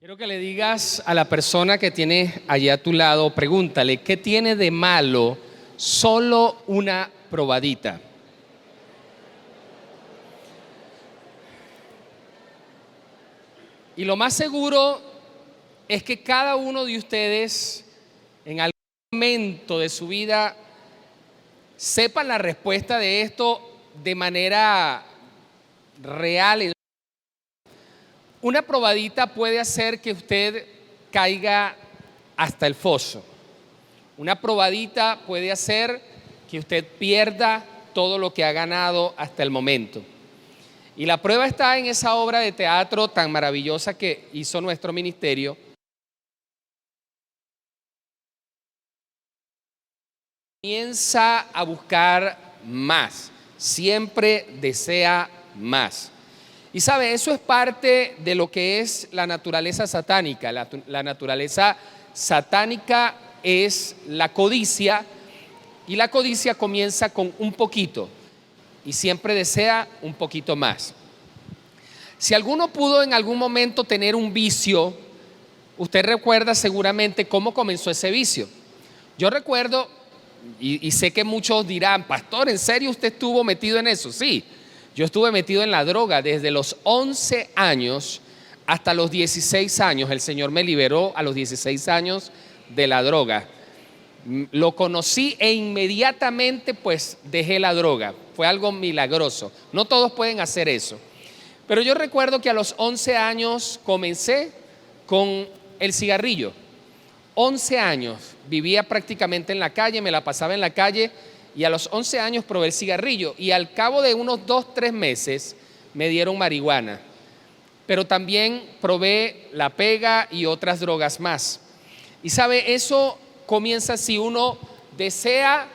Quiero que le digas a la persona que tiene allí a tu lado, pregúntale, ¿qué tiene de malo solo una probadita? Y lo más seguro es que cada uno de ustedes en algún momento de su vida sepan la respuesta de esto de manera real. Una probadita puede hacer que usted caiga hasta el foso. Una probadita puede hacer que usted pierda todo lo que ha ganado hasta el momento. Y la prueba está en esa obra de teatro tan maravillosa que hizo nuestro ministerio. Comienza a buscar más, siempre desea más. Y sabe, eso es parte de lo que es la naturaleza satánica. La naturaleza satánica es la codicia, y la codicia comienza con un poquito y siempre desea un poquito más. Si alguno pudo en algún momento tener un vicio, usted recuerda seguramente cómo comenzó ese vicio. Yo recuerdo, y sé que muchos dirán, pastor, ¿en serio usted estuvo metido en eso? Sí. Yo estuve metido en la droga desde los 11 años hasta los 16 años. El Señor me liberó a los 16 años de la droga. Lo conocí e inmediatamente pues dejé la droga. Fue algo milagroso. No todos pueden hacer eso. Pero yo recuerdo que a los 11 años comencé con el cigarrillo. 11 años vivía prácticamente en la calle, me la pasaba en la calle. Y a los 11 años probé el cigarrillo y al cabo de unos 2-3 meses me dieron marihuana. Pero también probé la pega y otras drogas más. Y sabe, eso comienza si uno desea,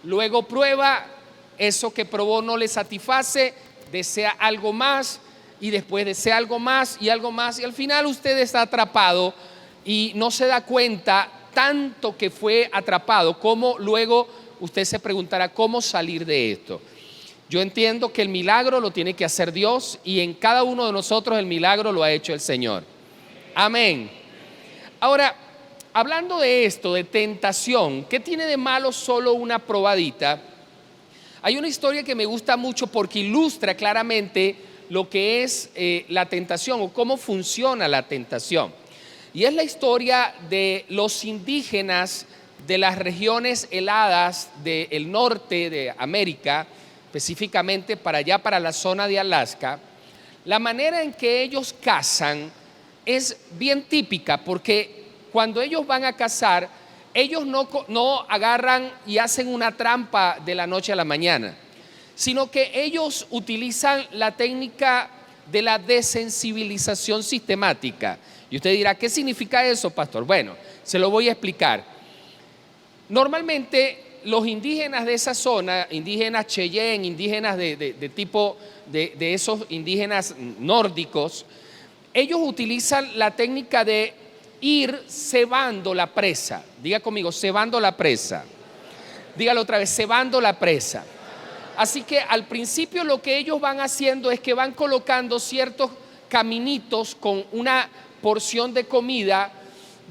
luego prueba, eso que probó no le satisface, desea algo más y después desea algo más y algo más. Y al final usted está atrapado y no se da cuenta tanto que fue atrapado como luego usted se preguntará cómo salir de esto. Yo entiendo que el milagro lo tiene que hacer Dios y en cada uno de nosotros el milagro lo ha hecho el Señor. Amén. Ahora, hablando de esto, de tentación, ¿qué tiene de malo solo una probadita? Hay una historia que me gusta mucho porque ilustra claramente lo que es la tentación o cómo funciona la tentación. Y es la historia de los indígenas de las regiones heladas del norte de América, específicamente para allá, para la zona de Alaska. La manera en que ellos cazan es bien típica, porque cuando ellos van a cazar, ellos no agarran y hacen una trampa de la noche a la mañana, sino que ellos utilizan la técnica de la desensibilización sistemática. Y usted dirá, ¿qué significa eso, pastor? Bueno, se lo voy a explicar. Normalmente los indígenas de esa zona, indígenas Cheyenne, indígenas de tipo de esos indígenas nórdicos, ellos utilizan la técnica de ir cebando la presa. Diga conmigo, cebando la presa. Dígalo otra vez, cebando la presa. Así que al principio lo que ellos van haciendo es que van colocando ciertos caminitos con una porción de comida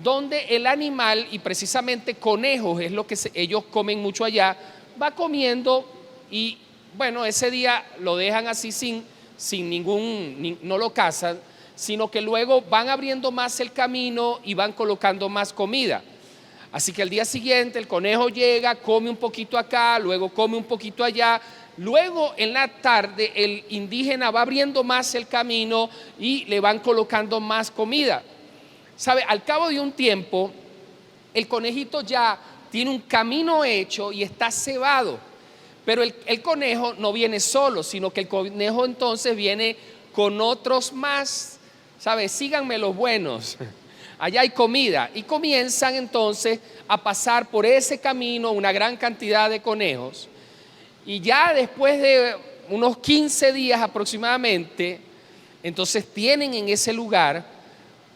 donde el animal, y precisamente conejos es lo que ellos comen mucho allá, va comiendo y bueno, ese día lo dejan así sin no lo cazan, sino que luego van abriendo más el camino y van colocando más comida. Así que al día siguiente el conejo llega, come un poquito acá, luego come un poquito allá. Luego en la tarde el indígena va abriendo más el camino y le van colocando más comida. ¿Sabe? Al cabo de un tiempo, el conejito ya tiene un camino hecho y está cebado. Pero el conejo no viene solo, sino que el conejo entonces viene con otros más. ¿Sabe? Síganme los buenos. Allá hay comida. Y comienzan entonces a pasar por ese camino una gran cantidad de conejos. Y ya después de unos 15 días aproximadamente, entonces tienen en ese lugar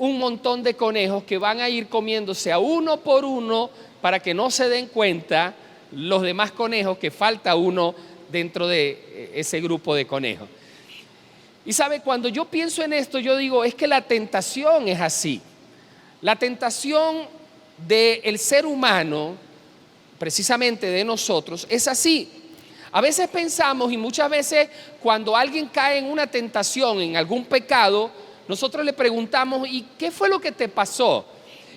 un montón de conejos que van a ir comiéndose a uno por uno para que no se den cuenta los demás conejos que falta uno dentro de ese grupo de conejos. Y sabe, cuando yo pienso en esto, yo digo, es que la tentación es así. La tentación del ser humano, precisamente de nosotros, es así. A veces pensamos, y muchas veces cuando alguien cae en una tentación, en algún pecado, nosotros le preguntamos: ¿y qué fue lo que te pasó?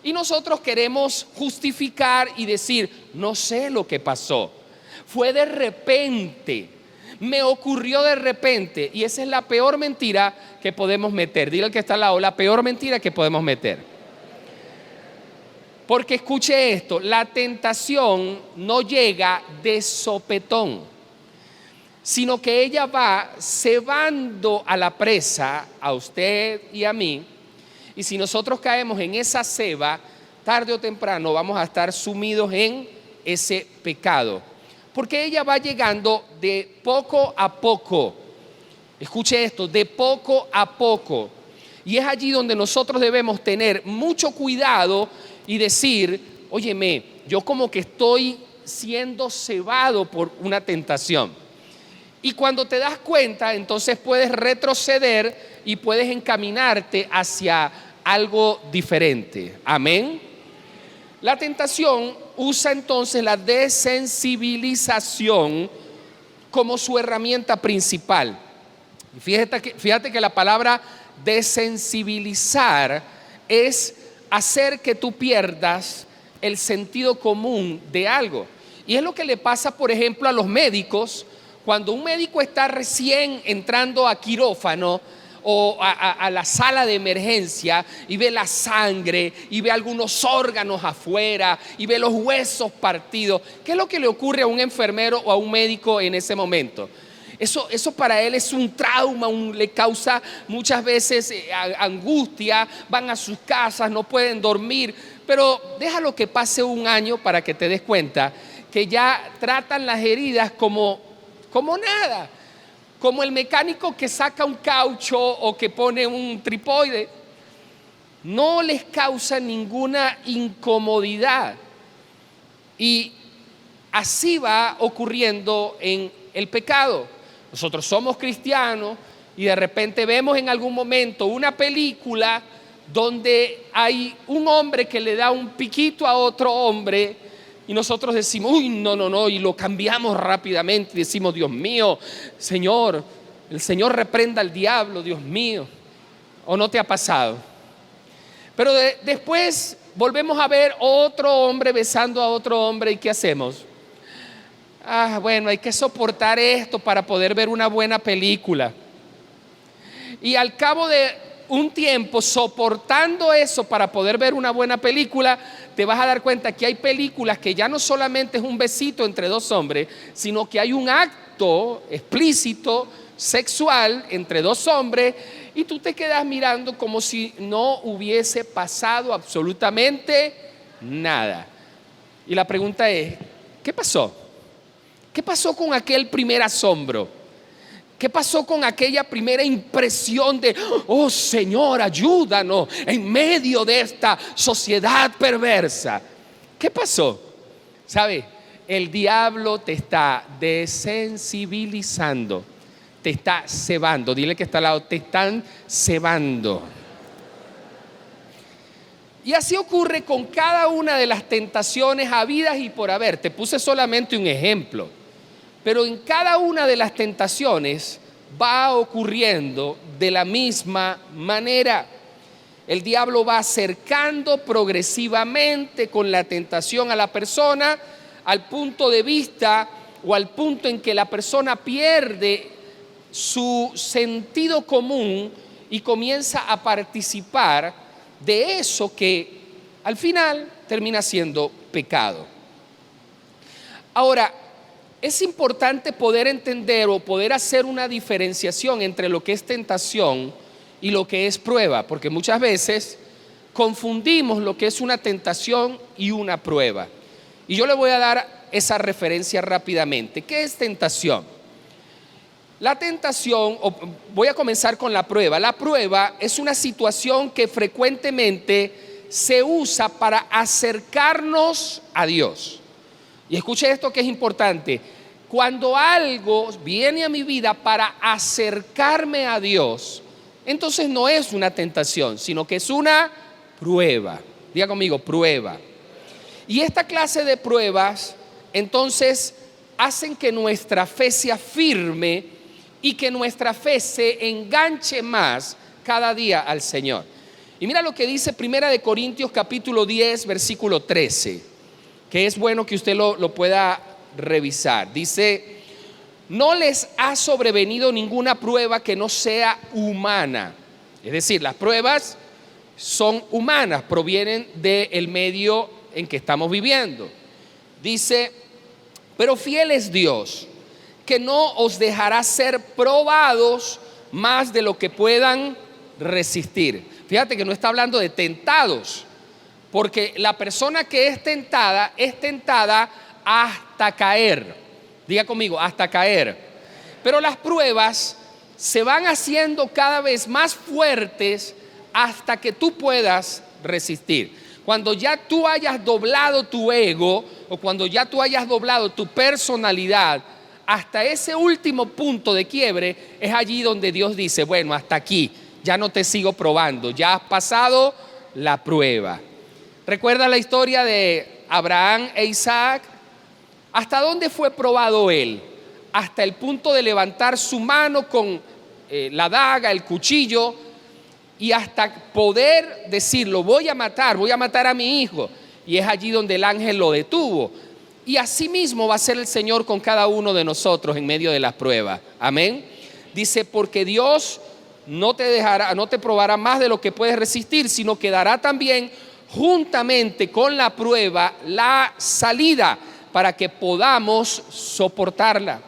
Y nosotros queremos justificar y decir: no sé lo que pasó, fue de repente, me ocurrió de repente. Y esa es la peor mentira que podemos meter. Dile al que está al lado: la peor mentira que podemos meter. Porque escuche esto, la tentación no llega de sopetón, sino que ella va cebando a la presa, a usted y a mí. Y si nosotros caemos en esa ceba, tarde o temprano vamos a estar sumidos en ese pecado. Porque ella va llegando de poco a poco. Escuche esto, de poco a poco. Y es allí donde nosotros debemos tener mucho cuidado y decir: óyeme, yo como que estoy siendo cebado por una tentación. Y cuando te das cuenta, entonces puedes retroceder y puedes encaminarte hacia algo diferente. Amén. La tentación usa entonces la desensibilización como su herramienta principal. Fíjate que la palabra desensibilizar es hacer que tú pierdas el sentido común de algo. Y es lo que le pasa, por ejemplo, a los médicos. Cuando un médico está recién entrando a quirófano o a la sala de emergencia y ve la sangre y ve algunos órganos afuera y ve los huesos partidos, ¿qué es lo que le ocurre a un enfermero o a un médico en ese momento? Eso para él es un trauma, le causa muchas veces angustia, van a sus casas, no pueden dormir, pero déjalo que pase un año para que te des cuenta que ya tratan las heridas como nada, como el mecánico que saca un caucho o que pone un tripoide. No les causa ninguna incomodidad. Y así va ocurriendo en el pecado. Nosotros somos cristianos y de repente vemos en algún momento una película donde hay un hombre que le da un piquito a otro hombre y nosotros decimos: uy, no, y lo cambiamos rápidamente y decimos: Dios mío, Señor, el Señor reprenda al diablo, Dios mío. ¿O no te ha pasado? Pero después volvemos a ver otro hombre besando a otro hombre, ¿y qué hacemos? Bueno, hay que soportar esto para poder ver una buena película. Y al cabo de un tiempo soportando eso para poder ver una buena película, te vas a dar cuenta que hay películas que ya no solamente es un besito entre dos hombres, sino que hay un acto explícito, sexual, entre dos hombres, y tú te quedas mirando como si no hubiese pasado absolutamente nada. Y la pregunta es: ¿qué pasó? ¿Qué pasó con aquel primer asombro? ¿Qué pasó con aquella primera impresión de: oh Señor, ayúdanos en medio de esta sociedad perversa? ¿Qué pasó? ¿Sabe? El diablo te está desensibilizando, te está cebando. Dile que está al lado: te están cebando. Y así ocurre con cada una de las tentaciones habidas y por haber. Te puse solamente un ejemplo. Pero en cada una de las tentaciones va ocurriendo de la misma manera. El diablo va acercando progresivamente con la tentación a la persona al punto de vista o al punto en que la persona pierde su sentido común y comienza a participar de eso que al final termina siendo pecado. Ahora, es importante poder entender o poder hacer una diferenciación entre lo que es tentación y lo que es prueba, porque muchas veces confundimos lo que es una tentación y una prueba. Y yo le voy a dar esa referencia rápidamente. ¿Qué es tentación? La tentación, voy a comenzar con la prueba. La prueba es una situación que frecuentemente se usa para acercarnos a Dios. Y escuche esto que es importante: cuando algo viene a mi vida para acercarme a Dios, entonces no es una tentación, sino que es una prueba. Diga conmigo, prueba. Y esta clase de pruebas, entonces, hacen que nuestra fe sea firme y que nuestra fe se enganche más cada día al Señor. Y mira lo que dice 1 Corintios capítulo 10, versículo 13, que es bueno que usted lo pueda revisar. Dice: no les ha sobrevenido ninguna prueba que no sea humana. Es decir, las pruebas son humanas, provienen del medio en que estamos viviendo. Dice: pero fiel es Dios, que no os dejará ser probados más de lo que puedan resistir. Fíjate que no está hablando de tentados, porque la persona que es tentada hasta caer. Diga conmigo, hasta caer. Pero las pruebas se van haciendo cada vez más fuertes hasta que tú puedas resistir. Cuando ya tú hayas doblado tu ego, o cuando ya tú hayas doblado tu personalidad, hasta ese último punto de quiebre, es allí donde Dios dice: bueno, hasta aquí, ya no te sigo probando, ya has pasado la prueba. ¿Recuerda la historia de Abraham e Isaac? ¿Hasta dónde fue probado él? Hasta el punto de levantar su mano con la daga, el cuchillo, y hasta poder decirlo: voy a matar a mi hijo. Y es allí donde el ángel lo detuvo. Y así mismo va a ser el Señor con cada uno de nosotros en medio de las pruebas. Amén. Dice: porque Dios no te probará más de lo que puedes resistir, sino que dará también juntamente con la prueba la salida para que podamos soportarla.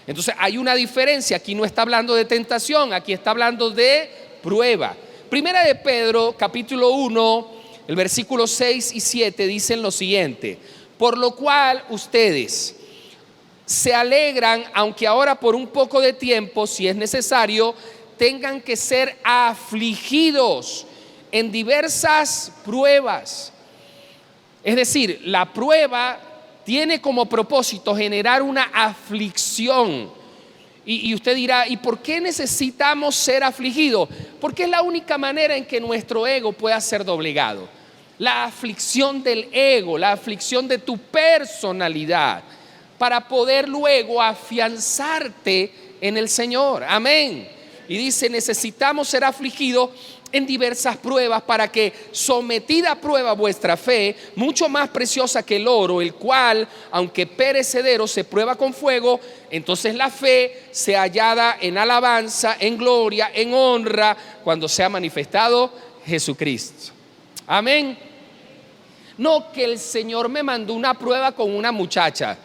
Entonces hay una diferencia. Aquí no está hablando de tentación, aquí está hablando de prueba. Primera de Pedro, capítulo 1, el versículo 6 y 7 dicen lo siguiente: por lo cual ustedes se alegran, aunque ahora por un poco de tiempo, si es necesario, tengan que ser afligidos en diversas pruebas. Es decir, la prueba tiene como propósito generar una aflicción. Y usted dirá: ¿y por qué necesitamos ser afligidos? Porque es la única manera en que nuestro ego pueda ser doblegado. La aflicción del ego, la aflicción de tu personalidad, para poder luego afianzarte en el Señor. Amén. Y dice: necesitamos ser afligidos en diversas pruebas, para que, sometida a prueba vuestra fe, mucho más preciosa que el oro, el cual, aunque perecedero, se prueba con fuego, entonces la fe sea hallada en alabanza, en gloria, en honra, cuando sea manifestado Jesucristo. Amén. No, que el Señor me mandó una prueba con una muchacha.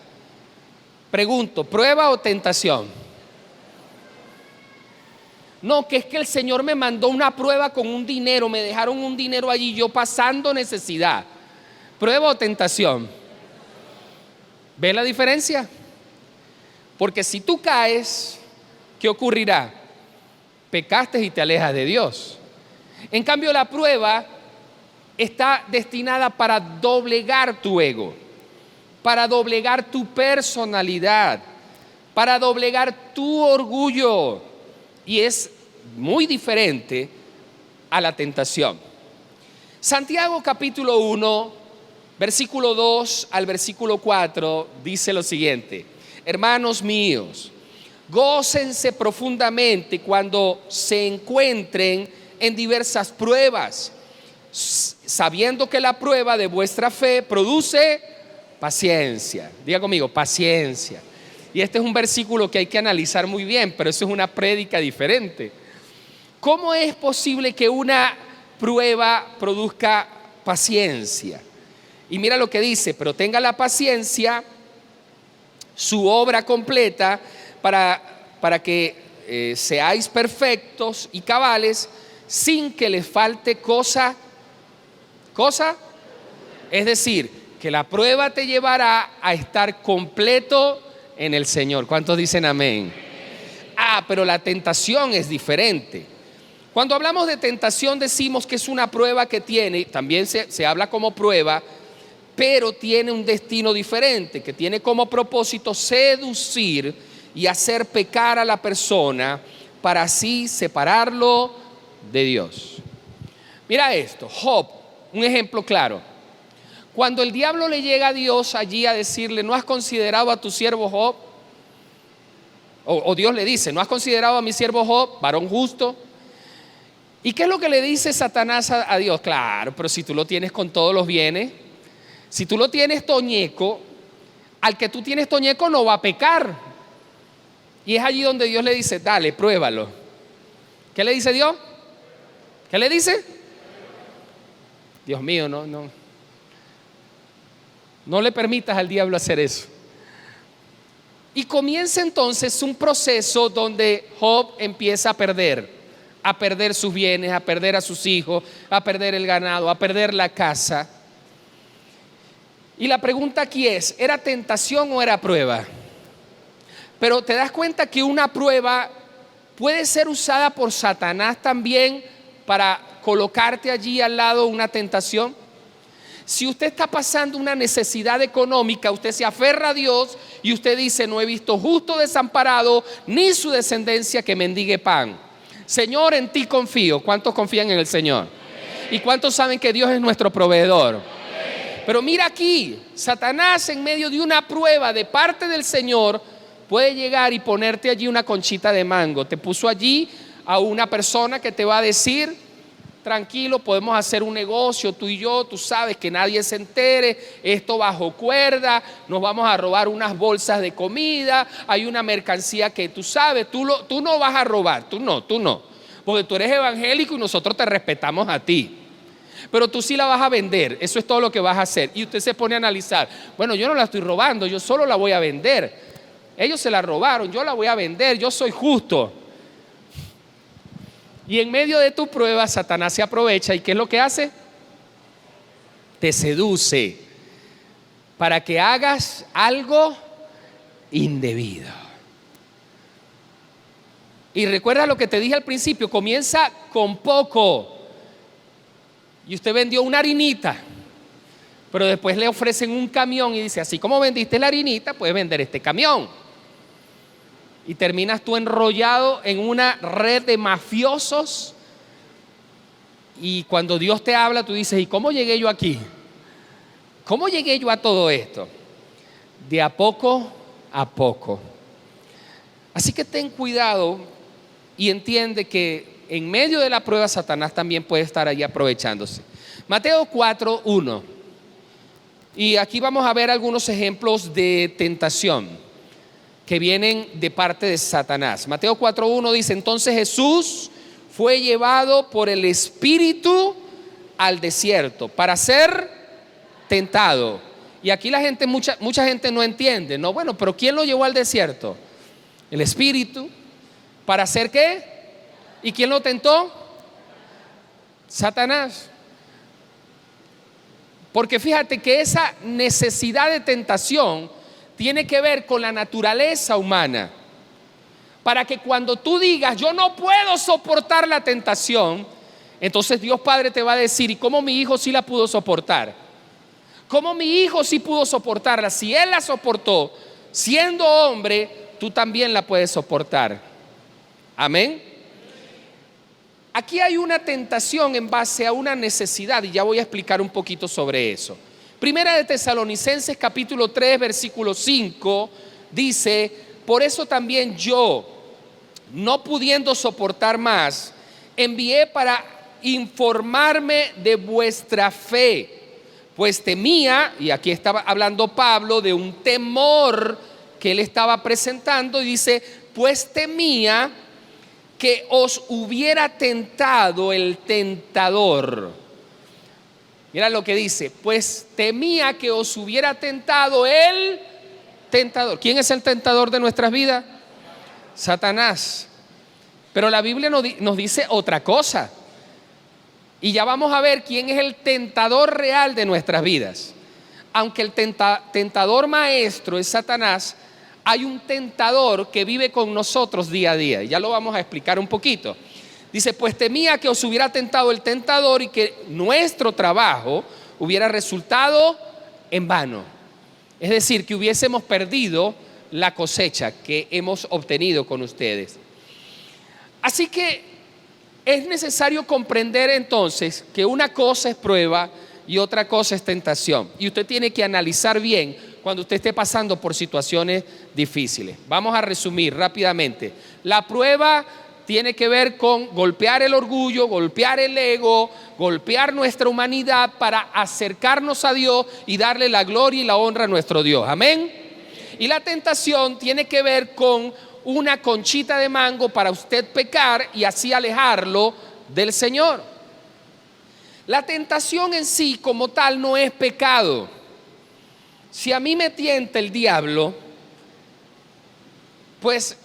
Pregunto: ¿prueba o tentación? No, que es que el Señor me mandó una prueba con un dinero, me dejaron un dinero allí, yo pasando necesidad. ¿Prueba o tentación? ¿Ve la diferencia? Porque si tú caes, ¿qué ocurrirá? Pecaste y te alejas de Dios. En cambio, la prueba está destinada para doblegar tu ego, para doblegar tu personalidad, para doblegar tu orgullo. Y es muy diferente a la tentación. Santiago capítulo 1, versículo 2 al versículo 4 dice lo siguiente: hermanos míos, gócense profundamente cuando se encuentren en diversas pruebas, sabiendo que la prueba de vuestra fe produce paciencia. Diga conmigo, paciencia. Y este es un versículo que hay que analizar muy bien, pero eso es una prédica diferente. ¿Cómo es posible que una prueba produzca paciencia? Y mira lo que dice: pero tenga la paciencia su obra completa, para que seáis perfectos y cabales, sin que les falte cosa. Es decir, que la prueba te llevará a estar completo en el Señor. ¿Cuántos dicen amén? Pero la tentación es diferente. Cuando hablamos de tentación decimos que es una prueba que tiene, también se habla como prueba, pero tiene un destino diferente, que tiene como propósito seducir y hacer pecar a la persona, para así separarlo de Dios. Mira esto: Job, Un ejemplo claro. Cuando el diablo le llega a Dios allí a decirle, ¿no has considerado a tu siervo Job? O Dios le dice, ¿no has considerado a mi siervo Job, varón justo? ¿Y qué es lo que le dice Satanás a Dios? Claro, pero si tú lo tienes con todos los bienes, si tú lo tienes toñeco, al que tú tienes toñeco no va a pecar. Y es allí donde Dios le dice, dale, pruébalo. ¿Qué le dice Dios? ¿Qué le dice? Dios mío, no le permitas al diablo hacer eso. Y comienza entonces un proceso donde Job empieza a perder sus bienes, a perder a sus hijos, a perder el ganado, a perder la casa. Y la pregunta aquí es, ¿era tentación o era prueba? Pero te das cuenta que una prueba puede ser usada por Satanás también para colocarte allí al lado una tentación. Si usted está pasando una necesidad económica, usted se aferra a Dios y usted dice, no he visto justo desamparado, ni su descendencia que mendigue pan. Señor, en ti confío. ¿Cuántos confían en el Señor? ¿Y cuántos saben que Dios es nuestro proveedor? Pero mira aquí, Satanás en medio de una prueba de parte del Señor puede llegar y ponerte allí una conchita de mango. Te puso allí a una persona que te va a decir, tranquilo, podemos hacer un negocio, tú y yo, tú sabes, que nadie se entere, esto bajo cuerda, nos vamos a robar unas bolsas de comida, hay una mercancía que tú sabes, tú no vas a robar, tú no, porque tú eres evangélico y nosotros te respetamos a ti. Pero tú sí la vas a vender, eso es todo lo que vas a hacer. Y usted se pone a analizar, bueno, yo no la estoy robando, yo solo la voy a vender. Ellos se la robaron, yo la voy a vender, yo soy justo. Y en medio de tu prueba, Satanás se aprovecha. ¿Y qué es lo que hace? Te seduce para que hagas algo indebido. Y recuerda lo que te dije al principio, comienza con poco. Y usted vendió una harinita, pero después le ofrecen un camión y dice, así como vendiste la harinita, puedes vender este camión. Y terminas tú enrollado en una red de mafiosos. Y cuando Dios te habla, tú dices, ¿y cómo llegué yo aquí? ¿Cómo llegué yo a todo esto? De a poco a poco. Así que ten cuidado y entiende que en medio de la prueba Satanás también puede estar ahí aprovechándose. Mateo 4:1. Y aquí vamos a ver algunos ejemplos de tentación que vienen de parte de Satanás. Mateo 4:1 dice, entonces Jesús fue llevado por el Espíritu al desierto para ser tentado. Y aquí la gente, mucha gente no entiende, no, bueno, pero ¿quién lo llevó al desierto? El Espíritu. ¿Para hacer qué? ¿Y quién lo tentó? Satanás. Porque fíjate que esa necesidad de tentación tiene que ver con la naturaleza humana. Para que cuando tú digas, yo no puedo soportar la tentación, entonces Dios Padre te va a decir, ¿y cómo mi hijo sí la pudo soportar? ¿Cómo mi hijo sí pudo soportarla? Si él la soportó, siendo hombre, tú también la puedes soportar. Amén. Aquí hay una tentación en base a una necesidad y ya voy a explicar un poquito sobre eso. Primera de Tesalonicenses capítulo 3 versículo 5 dice, por eso también yo, no pudiendo soportar más, envié para informarme de vuestra fe, pues temía, y aquí estaba hablando Pablo de un temor que él estaba presentando, y dice, pues temía que os hubiera tentado el tentador. Mira lo que dice, pues temía que os hubiera tentado el tentador. ¿Quién es el tentador de nuestras vidas? Satanás. Pero la Biblia nos dice otra cosa. Y ya vamos a ver quién es el tentador real de nuestras vidas. Aunque el tentador maestro es Satanás, hay un tentador que vive con nosotros día a día. Y ya lo vamos a explicar un poquito. Dice, pues temía que os hubiera tentado el tentador y que nuestro trabajo hubiera resultado en vano. Es decir, que hubiésemos perdido la cosecha que hemos obtenido con ustedes. Así que Es necesario comprender entonces que una cosa es prueba y otra cosa es tentación. Y usted tiene que analizar bien cuando usted esté pasando por situaciones difíciles. Vamos a resumir rápidamente. La prueba tiene que ver con golpear el orgullo, golpear el ego, golpear nuestra humanidad para acercarnos a Dios y darle la gloria y la honra a nuestro Dios. Amén. Y la tentación tiene que ver con una conchita de mango para usted pecar y así alejarlo del Señor. La tentación en sí como tal no es pecado. Si a mí me tienta el diablo, pues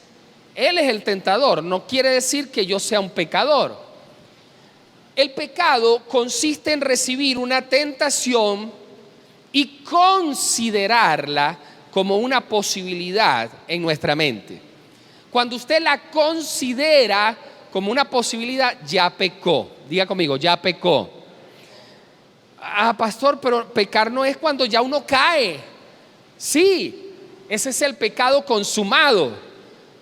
él es el tentador, no quiere decir que yo sea un pecador. El pecado consiste en recibir una tentación y considerarla como una posibilidad en nuestra mente. Cuando usted la considera como una posibilidad, ya pecó. Diga conmigo, ya pecó. Pastor, pero pecar no es cuando ya uno cae. Sí, ese es el pecado consumado.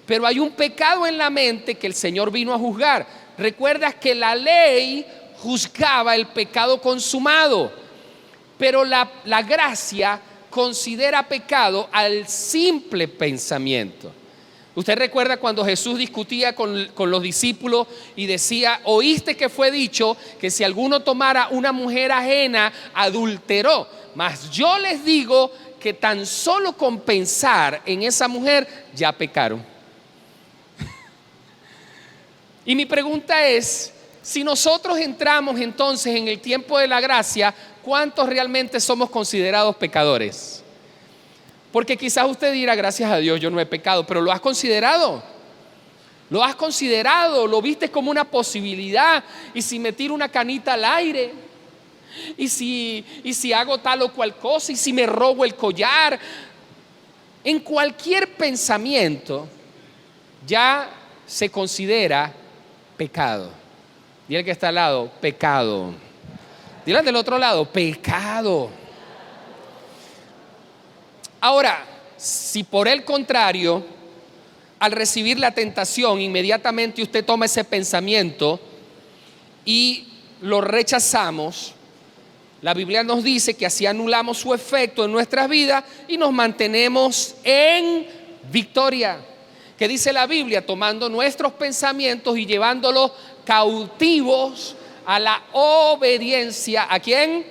Pero hay un pecado en la mente que el Señor vino a juzgar. Recuerdas que la ley juzgaba el pecado consumado, pero la gracia considera pecado al simple pensamiento. Usted recuerda cuando Jesús discutía con los discípulos y decía: oíste que fue dicho que si alguno tomara una mujer ajena, adulteró. Mas yo les digo que tan solo con pensar en esa mujer ya pecaron. Y mi pregunta es, si nosotros entramos entonces en el tiempo de la gracia, ¿cuántos realmente somos considerados pecadores? Porque quizás usted dirá: gracias a Dios yo no he pecado, pero ¿lo has considerado? ¿Lo has considerado? ¿Lo viste como una posibilidad? ¿Y si me tiro una canita al aire? ¿Y si hago tal o cual cosa? ¿Y si me robo el collar? En cualquier pensamiento ya se considera pecado. Dile al que está al lado: pecado. Dile al del otro lado: pecado. Ahora, si por el contrario, al recibir la tentación, inmediatamente usted toma ese pensamiento y lo rechazamos, la Biblia nos dice que así anulamos su efecto en nuestras vidas y nos mantenemos en victoria. ¿Qué dice la Biblia? Tomando nuestros pensamientos y llevándolos cautivos a la obediencia. ¿A quién?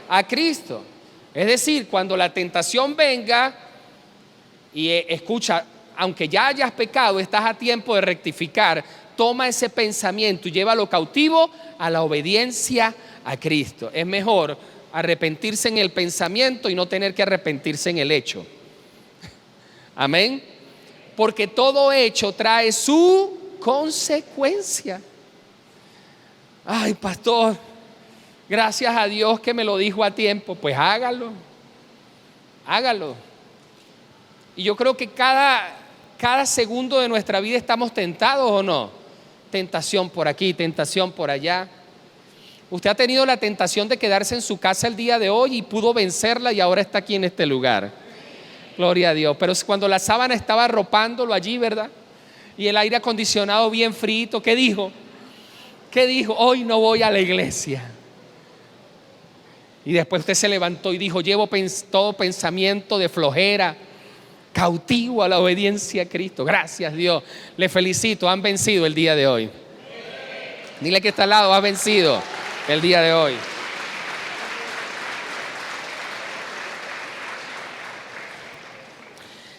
A Cristo. Es decir, cuando la tentación venga y escucha, aunque ya hayas pecado, estás a tiempo de rectificar. Toma ese pensamiento y llévalo cautivo a la obediencia a Cristo. Es mejor arrepentirse en el pensamiento y no tener que arrepentirse en el hecho. Amén. Porque todo hecho trae su consecuencia. Ay, pastor, gracias a Dios que me lo dijo a tiempo. Pues hágalo. Y yo creo que cada segundo de nuestra vida estamos tentados, ¿o no? Tentación por aquí, tentación por allá. Usted ha tenido la tentación de quedarse en su casa el día de hoy y pudo vencerla y ahora está aquí en este lugar. Gloria a Dios. Pero cuando la sábana estaba arropándolo allí, ¿verdad? Y el aire acondicionado bien frito, ¿qué dijo? Hoy no voy a la iglesia. Y después usted se levantó y dijo: llevo todo pensamiento de flojera cautivo a la obediencia a Cristo. Gracias, Dios. Le felicito, han vencido el día de hoy. Dile que está al lado: has vencido el día de hoy.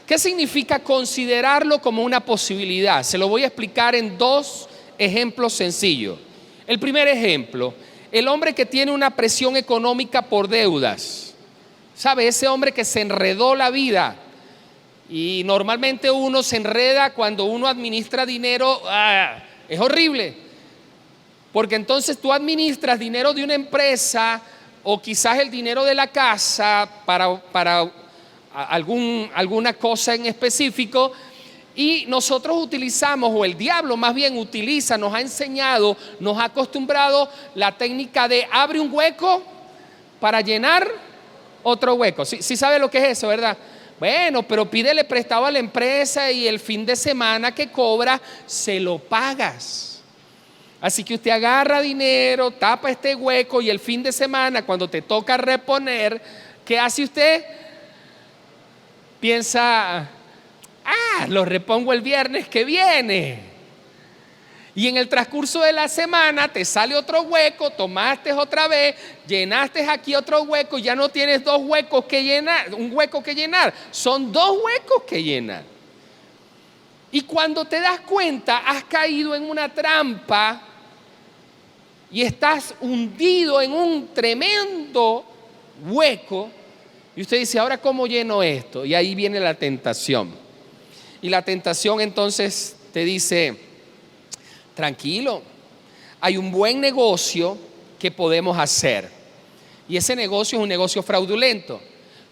¿Qué significa considerarlo como una posibilidad? Se lo voy a explicar en dos ejemplos sencillos. El primer ejemplo: el hombre que tiene una presión económica por deudas. ¿Sabe? Ese hombre que se enredó la vida. Y normalmente uno se enreda cuando uno administra dinero. Es horrible. Porque entonces tú administras dinero de una empresa o quizás el dinero de la casa para alguna cosa en específico, y nosotros utilizamos, o el diablo más bien utiliza, nos ha enseñado, nos ha acostumbrado la técnica de abre un hueco para llenar otro hueco. Sí sabe lo que es eso, ¿verdad? Bueno, pero pídele prestado a la empresa y el fin de semana que cobra se lo pagas. Así que usted agarra dinero, tapa este hueco y el fin de semana, cuando te toca reponer, ¿qué hace usted? Piensa, lo repongo el viernes que viene. Y en el transcurso de la semana te sale otro hueco, tomaste otra vez, llenaste aquí otro hueco, ya no tienes dos huecos que llenar, un hueco que llenar, son dos huecos que llenar. Y cuando te das cuenta, has caído en una trampa y estás hundido en un tremendo hueco. Y usted dice, ¿ahora cómo lleno esto? Y ahí viene la tentación. Y la tentación entonces te dice, tranquilo, hay un buen negocio que podemos hacer. Y ese negocio es un negocio fraudulento.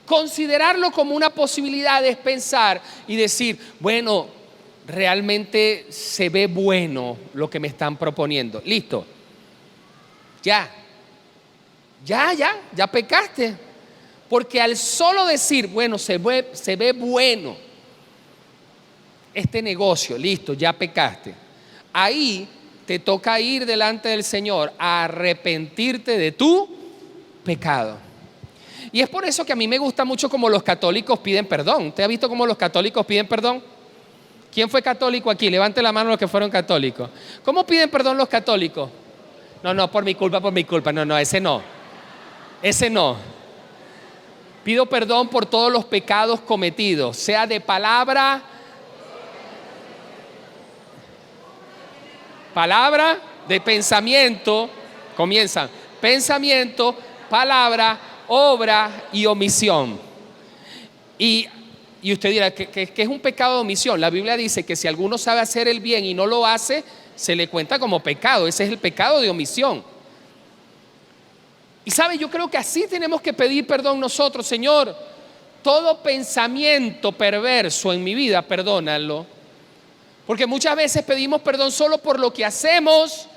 Considerarlo como una posibilidad es pensar y decir, bueno, realmente se ve bueno lo que me están proponiendo. Listo. Ya pecaste. Porque al solo decir, bueno, se ve bueno este negocio, listo, ya pecaste. Ahí te toca ir delante del Señor a arrepentirte de tu pecado. Y es por eso que a mí me gusta mucho cómo los católicos piden perdón. ¿Usted ha visto cómo los católicos piden perdón? ¿Quién fue católico aquí? Levante la mano los que fueron católicos. ¿Cómo piden perdón los católicos? No, por mi culpa. No, ese no. Pido perdón por todos los pecados cometidos, sea de palabra, de pensamiento, comienzan, pensamiento, palabra, obra y omisión. Y usted dirá, ¿qué es un pecado de omisión? La Biblia dice que si alguno sabe hacer el bien y no lo hace, se le cuenta como pecado. Ese es el pecado de omisión. Y sabe, yo creo que así tenemos que pedir perdón nosotros. Señor, todo pensamiento perverso en mi vida, perdónalo. Porque muchas veces pedimos perdón solo por lo que hacemos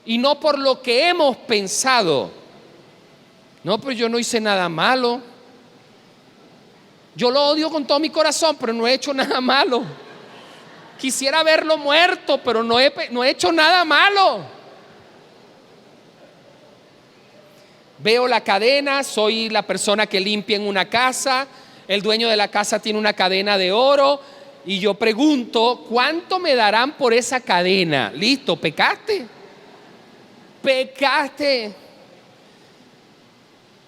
y no por lo que hemos pensado. No, pero yo no hice nada malo. Yo lo odio con todo mi corazón, pero no he hecho nada malo. Quisiera verlo muerto, pero no he hecho nada malo. Veo la cadena, soy la persona que limpia en una casa, el dueño de la casa tiene una cadena de oro y yo pregunto, ¿cuánto me darán por esa cadena? Listo, pecaste.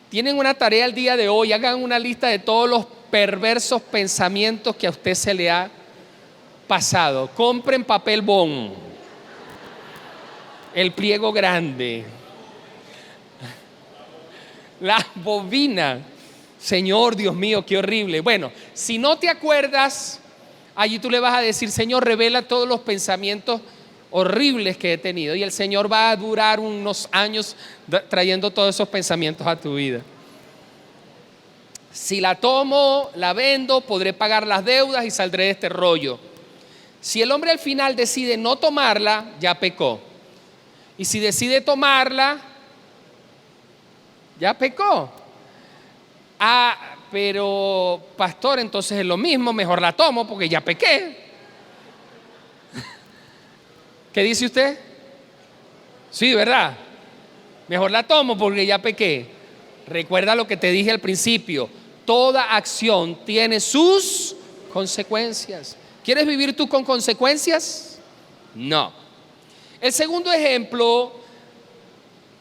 Tienen una tarea el día de hoy, hagan una lista de todos los perversos pensamientos que a usted se le ha pasado. Compren papel bond, el pliego grande, la bobina. Señor, Dios mío, qué horrible. Bueno, si no te acuerdas, allí tú le vas a decir, Señor, revela todos los pensamientos horribles que he tenido. Y el Señor va a durar unos años trayendo todos esos pensamientos a tu vida. Si la tomo, la vendo, podré pagar las deudas y saldré de este rollo. Si el hombre al final decide no tomarla, ya pecó. Y si decide tomarla, ya pecó. Pero pastor, entonces es lo mismo, mejor la tomo porque ya pequé. ¿Qué dice usted? Sí, ¿verdad? Mejor la tomo porque ya pequé. Recuerda lo que te dije al principio, toda acción tiene sus consecuencias. ¿Quieres vivir tú con consecuencias? No. El segundo ejemplo,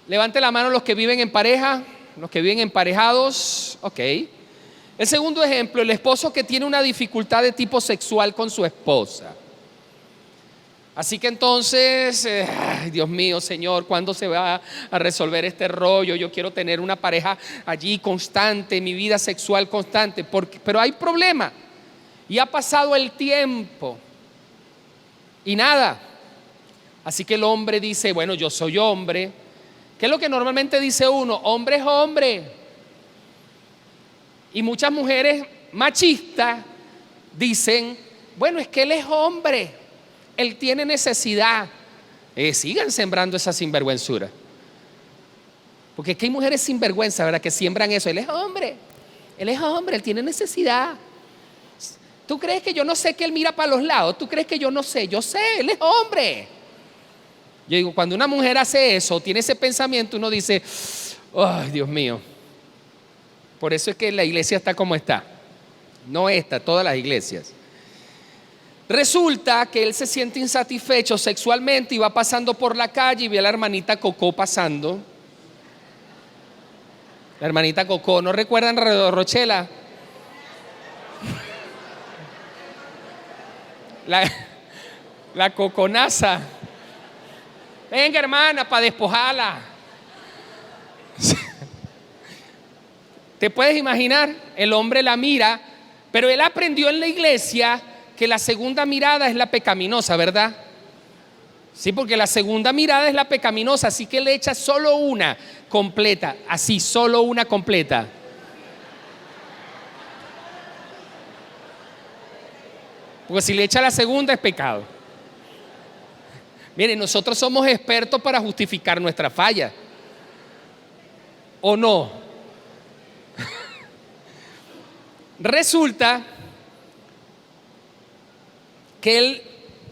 levante la mano los que viven en pareja, los que viven emparejados, ok. El segundo ejemplo, el esposo que tiene una dificultad de tipo sexual con su esposa. Así que entonces, Dios mío, Señor, ¿cuándo se va a resolver este rollo? Yo quiero tener una pareja allí constante, mi vida sexual constante, pero hay problema. Y ha pasado el tiempo y nada. Así que el hombre dice, bueno, yo soy hombre. ¿Qué es lo que normalmente dice uno? Hombre es hombre. Y muchas mujeres machistas dicen, bueno, es que él es hombre, él tiene necesidad. Sigan sembrando esa sinvergüenzura. Porque es que hay mujeres sinvergüenza, ¿verdad? Que siembran eso. Él es hombre, él tiene necesidad. ¿Tú crees que yo no sé que él mira para los lados? ¿Tú crees que yo no sé? Yo sé, él es hombre. Yo digo, cuando una mujer hace eso, tiene ese pensamiento, uno dice, ay, Dios mío. Por eso es que la iglesia está como está. No esta, todas las iglesias. Resulta que él se siente insatisfecho sexualmente y va pasando por la calle y ve a la hermanita Coco pasando. La hermanita Coco, ¿no recuerdan Rochela? La coconaza. Venga, hermana, para despojarla. ¿Te puedes imaginar? El hombre la mira, pero él aprendió en la iglesia que la segunda mirada es la pecaminosa, ¿verdad? Sí, porque la segunda mirada es la pecaminosa, así que le echa solo una completa, así, solo una completa. Porque si le echa la segunda es pecado. Miren, nosotros somos expertos para justificar nuestra falla. ¿O no? Resulta que él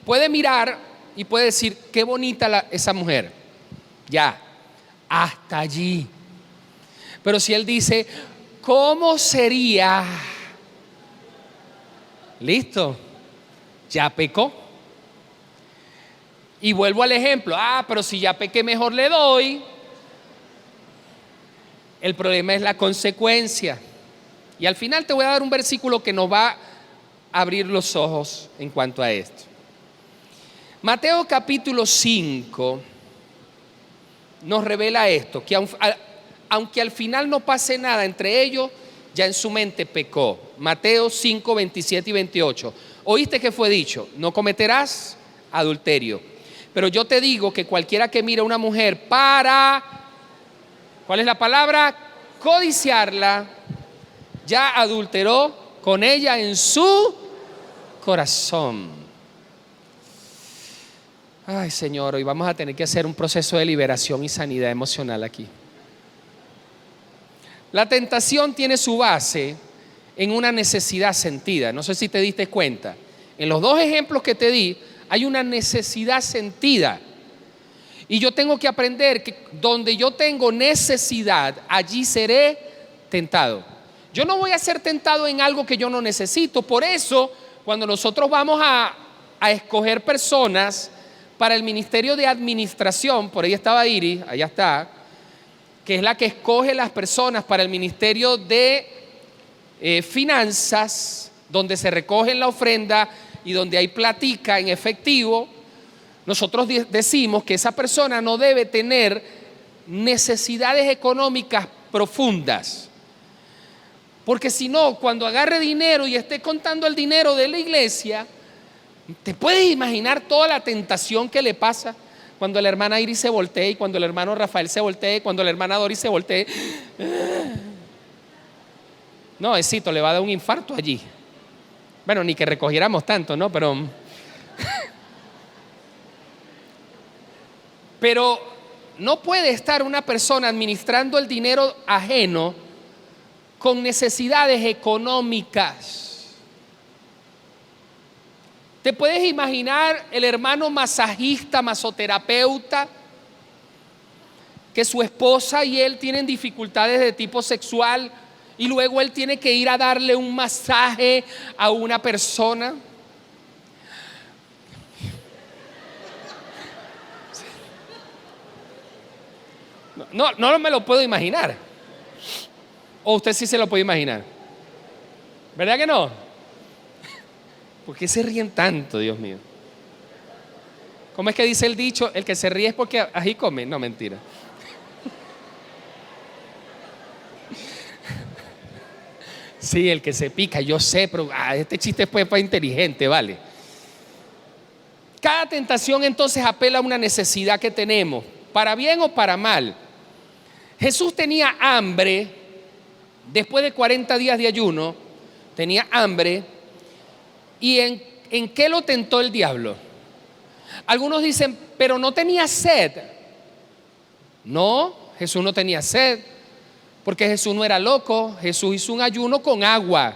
puede mirar y puede decir, qué bonita esa mujer. Ya, hasta allí. Pero si él dice, ¿cómo sería? Listo, ya pecó. Y vuelvo al ejemplo, pero si ya pequé, mejor le doy. El problema es la consecuencia. Y al final te voy a dar un versículo que nos va a abrir los ojos en cuanto a esto. Mateo capítulo 5 nos revela esto, que aunque al final no pase nada entre ellos, ya en su mente pecó. Mateo 5, 27 y 28. ¿Oíste que fue dicho? No cometerás adulterio. Pero yo te digo que cualquiera que mire a una mujer para, ¿cuál es la palabra? Codiciarla, ya adulteró con ella en su corazón. Ay, Señor, hoy vamos a tener que hacer un proceso de liberación y sanidad emocional aquí. La tentación tiene su base en una necesidad sentida. No sé si te diste cuenta. En los dos ejemplos que te di, hay una necesidad sentida. Y yo tengo que aprender que donde yo tengo necesidad, allí seré tentado. Yo no voy a ser tentado en algo que yo no necesito. Por eso, cuando nosotros vamos a escoger personas para el ministerio de administración, por ahí estaba Iris, allá está, que es la que escoge las personas para el ministerio de finanzas, donde se recoge la ofrenda y donde hay platica en efectivo, nosotros decimos que esa persona no debe tener necesidades económicas profundas. Porque si no, cuando agarre dinero y esté contando el dinero de la iglesia, ¿te puedes imaginar toda la tentación que le pasa? Cuando la hermana Iris se voltee, y cuando el hermano Rafael se voltee, cuando la hermana Doris se voltee. No, Esito, le va a dar un infarto allí. Bueno, ni que recogiéramos tanto, ¿no? Pero no puede estar una persona administrando el dinero ajeno con necesidades económicas. ¿Te puedes imaginar el hermano masajista, masoterapeuta, que su esposa y él tienen dificultades de tipo sexual y luego él tiene que ir a darle un masaje a una persona? No me lo puedo imaginar. ¿O usted sí se lo puede imaginar? ¿Verdad que no? ¿Por qué se ríen tanto, Dios mío? ¿Cómo es que dice el dicho? El que se ríe es porque ají come. No, mentira. Sí, el que se pica, yo sé, pero este chiste fue para inteligente, ¿vale? Cada tentación entonces apela a una necesidad que tenemos, para bien o para mal. Jesús tenía hambre, después de 40 días de ayuno, tenía hambre. ¿Y en qué lo tentó el diablo? Algunos dicen, pero no tenía sed. No, Jesús no tenía sed, porque Jesús no era loco. Jesús hizo un ayuno con agua,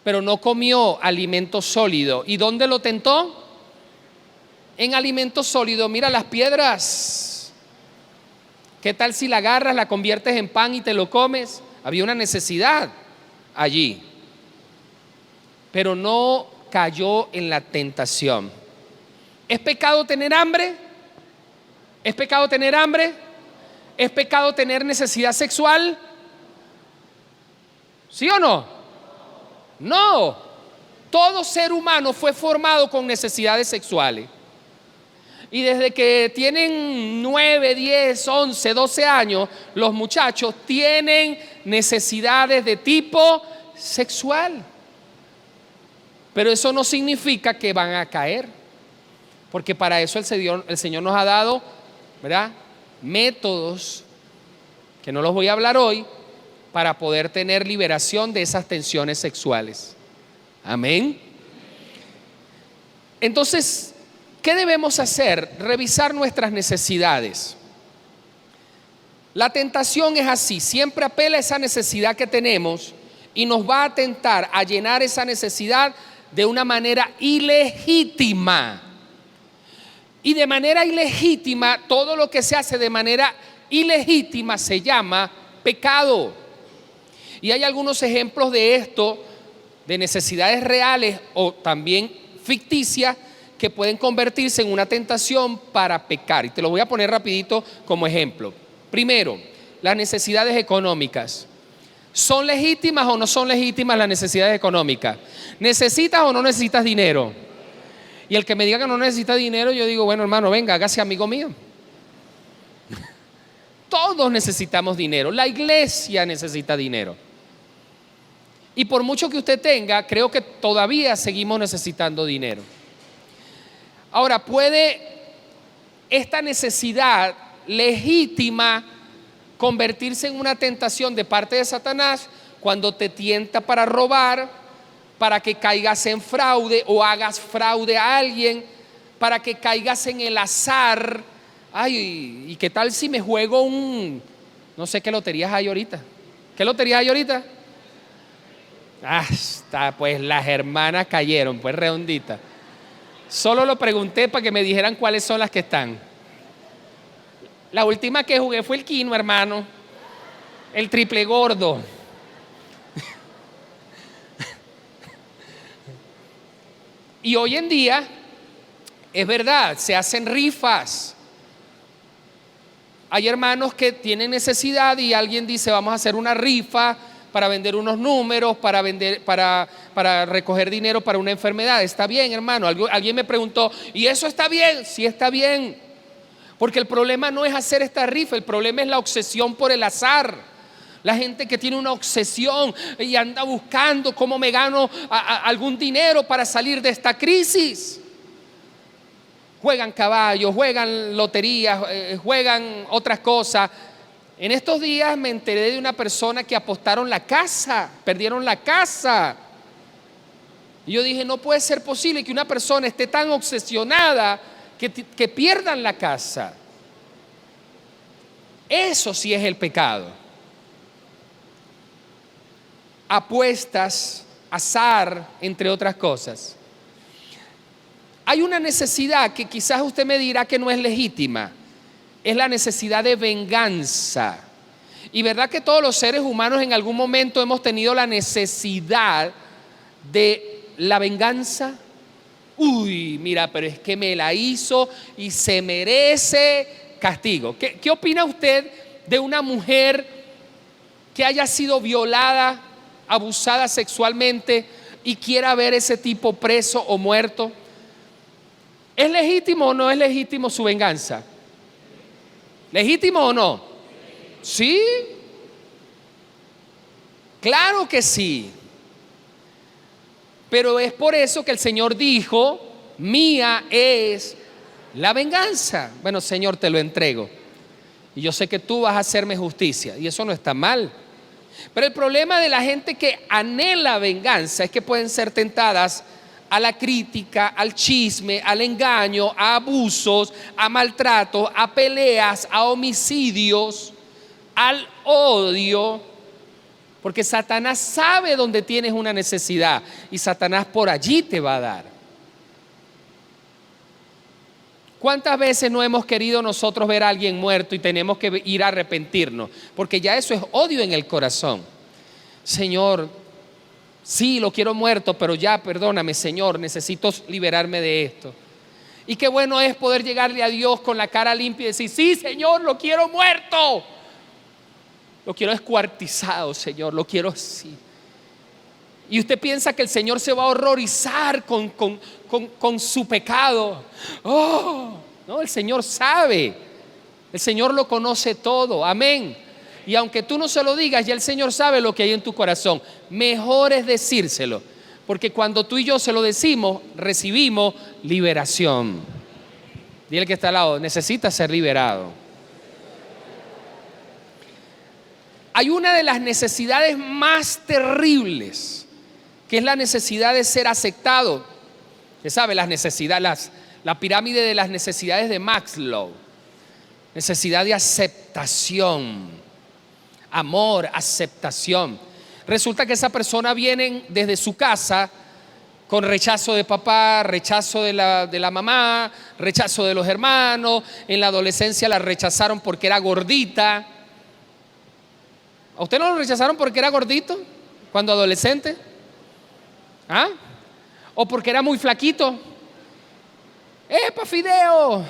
pero no comió alimento sólido. ¿Y dónde lo tentó? en alimentos sólidos. Mira las piedras. ¿Qué tal si la agarras, la conviertes en pan y te lo comes? Había una necesidad allí. Pero no cayó en la tentación. ¿Es pecado tener hambre? ¿Es pecado tener hambre? ¿Es pecado tener necesidad sexual? ¿Sí o no? No. Todo ser humano fue formado con necesidades sexuales. Y desde que tienen 9, 10, 11, 12 años, los muchachos tienen necesidades de tipo sexual. Pero eso no significa que van a caer. Porque para eso el Señor nos ha dado, ¿verdad?, métodos, que no los voy a hablar hoy, para poder tener liberación de esas tensiones sexuales. Amén. Entonces, ¿qué debemos hacer? Revisar nuestras necesidades. La tentación es así, siempre apela a esa necesidad que tenemos y nos va a tentar a llenar esa necesidad de una manera ilegítima. Y de manera ilegítima, todo lo que se hace de manera ilegítima se llama pecado. Y hay algunos ejemplos de esto, de necesidades reales o también ficticias, que pueden convertirse en una tentación para pecar. Y te lo voy a poner rapidito como ejemplo. Primero, las necesidades económicas. ¿Son legítimas o no son legítimas las necesidades económicas? ¿Necesitas o no necesitas dinero? Y el que me diga que no necesita dinero, yo digo, bueno, hermano, venga, hágase amigo mío. Todos necesitamos dinero. La iglesia necesita dinero. Y por mucho que usted tenga, creo que todavía seguimos necesitando dinero. Ahora, ¿puede esta necesidad legítima convertirse en una tentación de parte de Satanás cuando te tienta para robar, para que caigas en fraude o hagas fraude a alguien, para que caigas en el azar? Ay, ¿y qué tal si me juego no sé qué loterías hay ahorita? ¿Qué loterías hay ahorita? Pues las hermanas cayeron, pues redondita. Solo lo pregunté para que me dijeran cuáles son las que están. La última que jugué fue el quino, hermano. El triple gordo. Y hoy en día, es verdad, se hacen rifas. Hay hermanos que tienen necesidad y alguien dice, vamos a hacer una rifa para vender unos números, para recoger dinero para una enfermedad. Está bien, hermano. Alguien me preguntó, ¿y eso está bien? Sí, está bien. Porque el problema no es hacer esta rifa, el problema es la obsesión por el azar. La gente que tiene una obsesión y anda buscando cómo me gano algún dinero para salir de esta crisis. Juegan caballos, juegan loterías, juegan otras cosas. En estos días me enteré de una persona que apostaron la casa, perdieron la casa. Y yo dije, no puede ser posible que una persona esté tan obsesionada que pierdan la casa. Eso sí es el pecado. Apuestas, azar, entre otras cosas. Hay una necesidad que quizás usted me dirá que no es legítima. Es la necesidad de venganza. Y verdad que todos los seres humanos en algún momento hemos tenido la necesidad de la venganza. Uy, mira, pero es que me la hizo y se merece castigo. ¿Qué opina usted de una mujer que haya sido violada, abusada sexualmente y quiera ver ese tipo preso o muerto? ¿Es legítimo o no es legítimo su venganza? ¿Legítimo o no? ¿Sí? Claro que sí. Pero es por eso que el Señor dijo, mía es la venganza. Bueno, Señor, te lo entrego. Y yo sé que tú vas a hacerme justicia. Y eso no está mal. Pero el problema de la gente que anhela venganza es que pueden ser tentadas a la crítica, al chisme, al engaño, a abusos, a maltratos, a peleas, a homicidios, al odio, porque Satanás sabe dónde tienes una necesidad y Satanás por allí te va a dar. ¿Cuántas veces no hemos querido nosotros ver a alguien muerto y tenemos que ir a arrepentirnos? Porque ya eso es odio en el corazón. Señor, sí, lo quiero muerto, pero ya, perdóname, Señor, necesito liberarme de esto. Y qué bueno es poder llegarle a Dios con la cara limpia y decir, sí, Señor, lo quiero muerto. Lo quiero descuartizado, Señor, lo quiero así. Y usted piensa que el Señor se va a horrorizar con su pecado. Oh, no, el Señor sabe. El Señor lo conoce todo. Amén. Y aunque tú no se lo digas, ya el Señor sabe lo que hay en tu corazón. Mejor es decírselo. Porque cuando tú y yo se lo decimos, recibimos liberación. Dile que está al lado, necesita ser liberado. Hay una de las necesidades más terribles, que es la necesidad de ser aceptado. Usted sabe, las necesidades, la pirámide de las necesidades de Maslow. Necesidad de aceptación, amor, aceptación. Resulta que esa persona viene desde su casa con rechazo de papá, rechazo de la mamá, rechazo de los hermanos. En la adolescencia la rechazaron porque era gordita. ¿A usted no lo rechazaron porque era gordito cuando adolescente? ¿Ah? ¿O porque era muy flaquito? ¡Epa, fideo!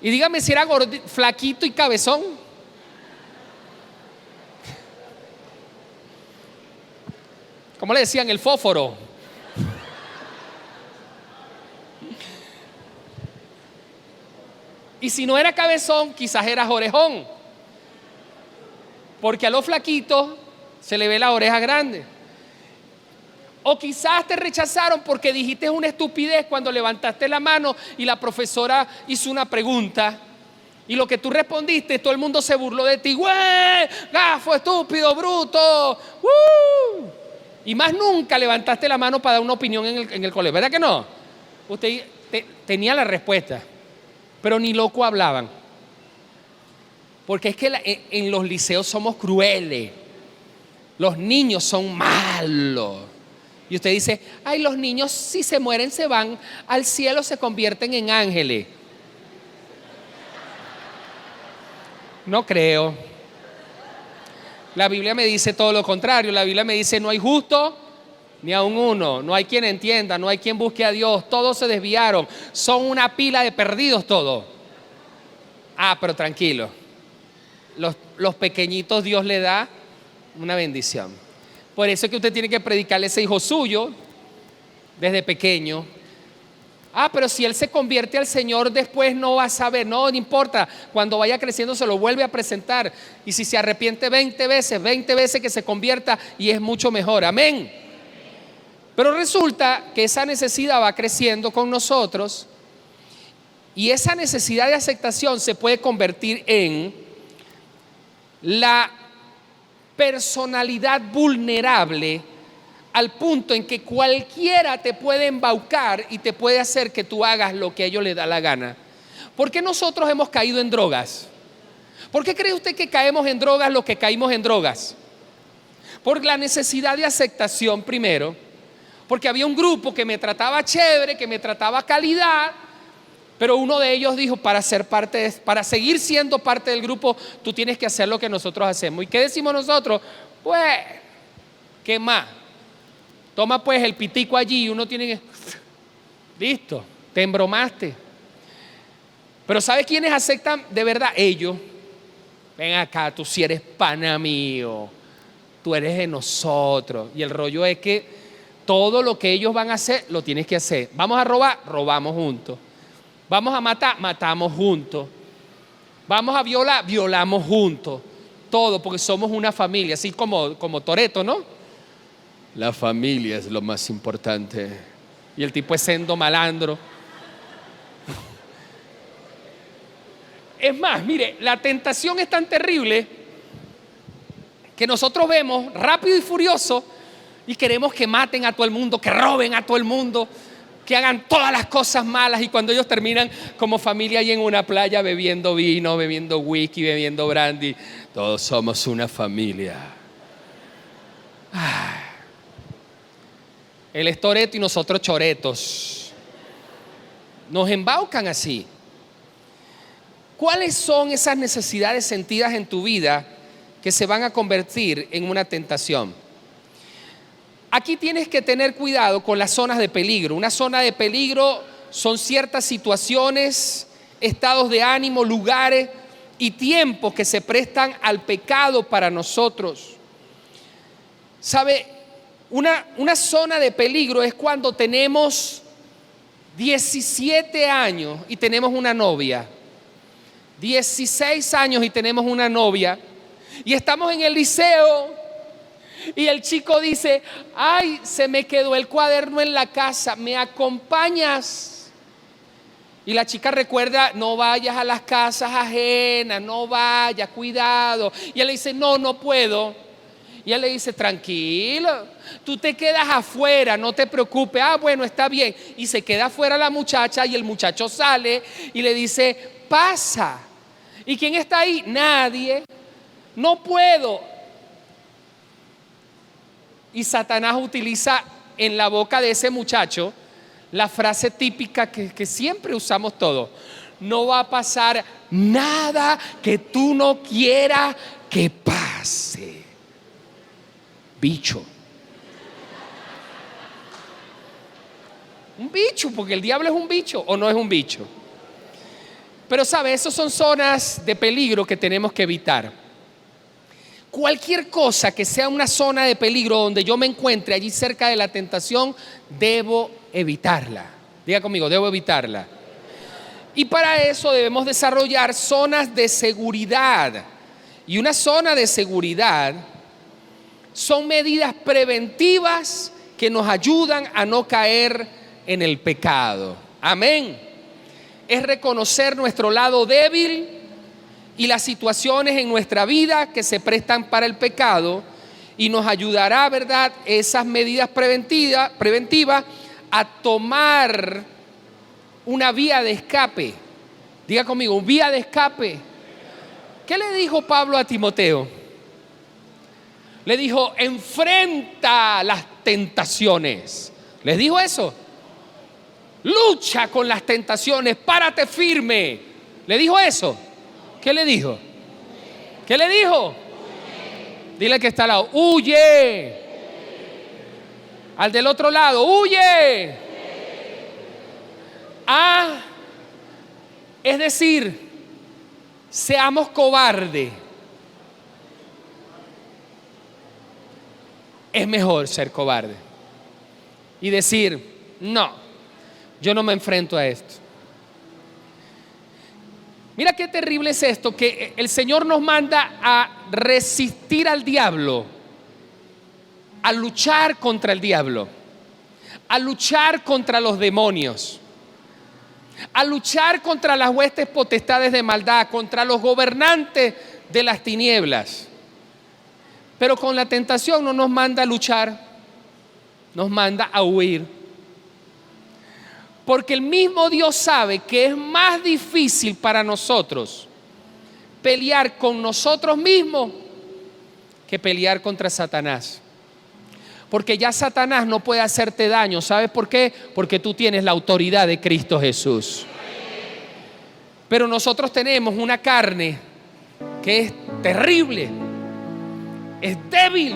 Y dígame si era gordito, flaquito y cabezón. ¿Cómo le decían? El fósforo. Y si no era cabezón, quizás era orejón. Porque a los flaquitos se le ve la oreja grande. O quizás te rechazaron porque dijiste una estupidez cuando levantaste la mano y la profesora hizo una pregunta. Y lo que tú respondiste, todo el mundo se burló de ti. ¡Güey! ¡Gafo, estúpido, bruto! Y más nunca levantaste la mano para dar una opinión en el colegio. ¿Verdad que no? Usted tenía la respuesta, pero ni loco hablaban. Porque es que en los liceos somos crueles. Los niños son malos. Y usted dice, ay, los niños si se mueren se van al cielo, se convierten en ángeles. No creo. La Biblia me dice todo lo contrario. La Biblia me dice, no hay justo ni aun uno. No hay quien entienda, no hay quien busque a Dios. Todos se desviaron. Son una pila de perdidos todos. Ah, pero tranquilo. Los pequeñitos Dios le da una bendición. Por eso es que usted tiene que predicarle a ese hijo suyo desde pequeño. Ah, pero si él se convierte al Señor después no va a saber. No importa, cuando vaya creciendo se lo vuelve a presentar. Y si se arrepiente 20 veces que se convierta y es mucho mejor. Amén. Pero resulta que esa necesidad va creciendo con nosotros. Y esa necesidad de aceptación se puede convertir en la personalidad vulnerable, al punto en que cualquiera te puede embaucar y te puede hacer que tú hagas lo que a ellos les da la gana. ¿Por qué nosotros hemos caído en drogas? ¿Por qué cree usted que caemos en drogas los que caímos en drogas? Por la necesidad de aceptación primero, porque había un grupo que me trataba chévere, que me trataba calidad, pero uno de ellos dijo, para seguir siendo parte del grupo, tú tienes que hacer lo que nosotros hacemos. ¿Y qué decimos nosotros? Pues, ¿qué más? Toma pues el pitico allí y uno tiene que... Listo, te embromaste. Pero ¿sabes quiénes aceptan de verdad? Ellos. Ven acá, tú sí eres pana mío. Tú eres de nosotros. Y el rollo es que todo lo que ellos van a hacer, lo tienes que hacer. Vamos a robar, robamos juntos. Vamos a matar, matamos juntos. Vamos a violar, violamos juntos. Todo, porque somos una familia, así como Toretto, ¿no? La familia es lo más importante. Y el tipo es sendo malandro. Es más, mire, la tentación es tan terrible que nosotros vemos Rápido y Furioso y queremos que maten a todo el mundo, que roben a todo el mundo, que hagan todas las cosas malas, y cuando ellos terminan como familia ahí en una playa bebiendo vino, bebiendo whisky, bebiendo brandy, todos somos una familia. Él es Toretto y nosotros choretos. nos embaucan así. ¿Cuáles son esas necesidades sentidas en tu vida que se van a convertir en una tentación? Aquí tienes que tener cuidado con las zonas de peligro. Una zona de peligro son ciertas situaciones, estados de ánimo, lugares y tiempos que se prestan al pecado para nosotros. ¿Sabe? Una zona de peligro es cuando tenemos 17 años y tenemos una novia, 16 años y tenemos una novia, y estamos en el liceo y el chico dice: ay, se me quedó el cuaderno en la casa, ¿me acompañas? Y la chica recuerda: no vayas a las casas ajenas, no vayas, cuidado. Y él le dice: no, no puedo. Y él le dice: tranquilo, tú te quedas afuera, no te preocupes. Ah, bueno, está bien. Y se queda afuera la muchacha y el muchacho sale y le dice: pasa. ¿Y quién está ahí? Nadie. No puedo. Y Satanás utiliza en la boca de ese muchacho la frase típica que siempre usamos todos: no va a pasar nada que tú no quieras que pase. Bicho. Un bicho, porque el diablo es un bicho o no es un bicho. Pero sabe, esas son zonas de peligro que tenemos que evitar. Cualquier cosa que sea una zona de peligro donde yo me encuentre allí cerca de la tentación, debo evitarla. Diga conmigo: debo evitarla. Y para eso debemos desarrollar zonas de seguridad. Y una zona de seguridad son medidas preventivas que nos ayudan a no caer en el pecado. Amén. Es reconocer nuestro lado débil y las situaciones en nuestra vida que se prestan para el pecado, y nos ayudará, ¿verdad?, esas medidas preventivas a tomar una vía de escape. Diga conmigo: vía de escape. ¿Qué le dijo Pablo a Timoteo? Le dijo: enfrenta las tentaciones. ¿Les dijo eso? Lucha con las tentaciones, párate firme. ¿Le dijo eso? ¿Qué le dijo? ¿Qué le dijo? Dile que está al lado: huye. Al del otro lado: huye. Es decir, seamos cobardes. Es mejor ser cobarde y decir: no, yo no me enfrento a esto. Mira qué terrible es esto, que el Señor nos manda a resistir al diablo, a luchar contra el diablo, a luchar contra los demonios, a luchar contra las huestes potestades de maldad, contra los gobernantes de las tinieblas. Pero con la tentación no nos manda a luchar, nos manda a huir. Porque el mismo Dios sabe que es más difícil para nosotros pelear con nosotros mismos que pelear contra Satanás. Porque ya Satanás no puede hacerte daño. ¿Sabes por qué? Porque tú tienes la autoridad de Cristo Jesús. Pero nosotros tenemos una carne que es terrible, es débil.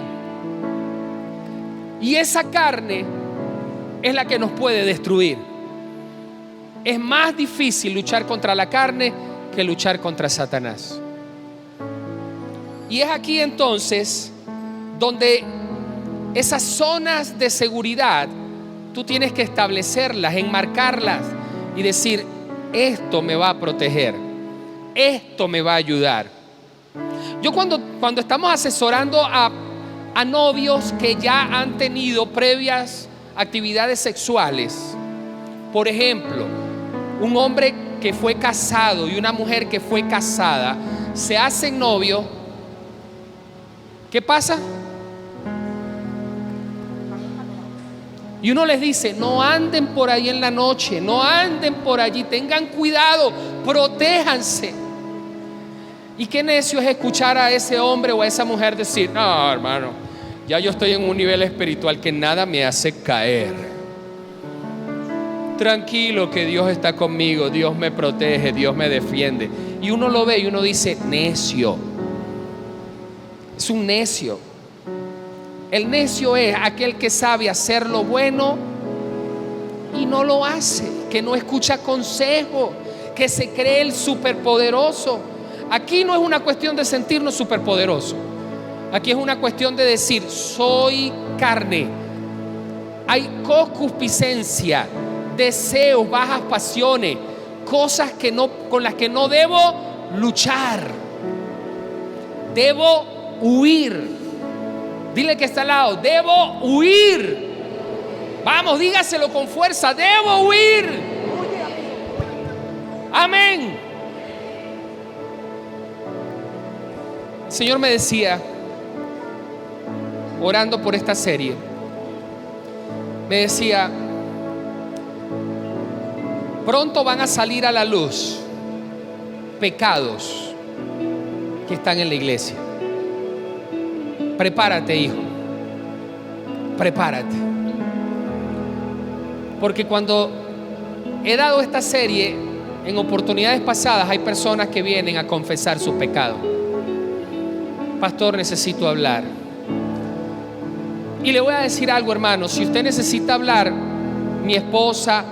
Y esa carne es la que nos puede destruir. Es más difícil luchar contra la carne que luchar contra Satanás. Y es aquí entonces donde esas zonas de seguridad tú tienes que establecerlas, enmarcarlas y decir: esto me va a proteger, esto me va a ayudar. Yo cuando estamos asesorando a novios que ya han tenido previas actividades sexuales, por ejemplo, un hombre que fue casado y una mujer que fue casada se hacen novio, ¿qué pasa? Y uno les dice: no anden por ahí en la noche, no anden por allí, tengan cuidado, protéjanse. Y qué necio es escuchar a ese hombre o a esa mujer decir: no, hermano, ya yo estoy en un nivel espiritual que nada me hace caer. tranquilo que Dios está conmigo, Dios me protege, Dios me defiende. Y uno lo ve y uno dice, necio. Es un necio. El necio es aquel que sabe hacer lo bueno y no lo hace, que no escucha consejo, que se cree el superpoderoso. Aquí no es una cuestión de sentirnos superpoderosos. Aquí es una cuestión de decir, soy carne. Hay concupiscencia, deseos, bajas pasiones, cosas con las que no debo luchar. Debo huir. Dile que está al lado, debo huir. Vamos, dígaselo con fuerza, debo huir. Amén. El Señor me decía, orando por esta serie, me decía, pronto van a salir a la luz pecados que están en la iglesia. Prepárate, hijo. Prepárate. Porque cuando he dado esta serie, en oportunidades pasadas, hay personas que vienen a confesar sus pecados. Pastor, necesito hablar. Y le voy a decir algo, hermano. Si usted necesita hablar, mi esposa,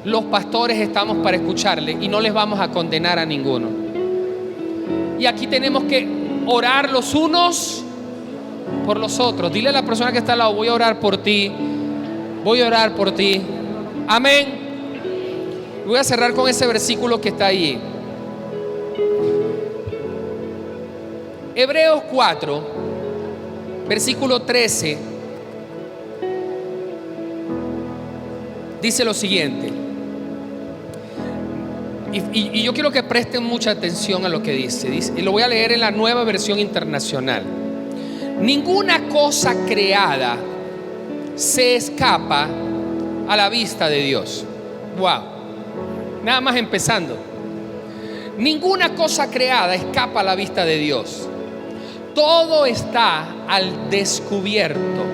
los pastores estamos para escucharle y no les vamos a condenar a ninguno. Y aquí tenemos que orar los unos por los otros. Dile a la persona que está al lado, voy a orar por ti. Voy a orar por ti. Amén. Voy a cerrar con ese versículo que está ahí. Hebreos 4, versículo 13, dice lo siguiente. Y yo quiero que presten mucha atención a lo que dice. Y lo voy a leer en la Nueva Versión Internacional. Ninguna cosa creada se escapa a la vista de Dios. Wow. Nada más empezando. Ninguna cosa creada escapa a la vista de Dios. Todo está al descubierto,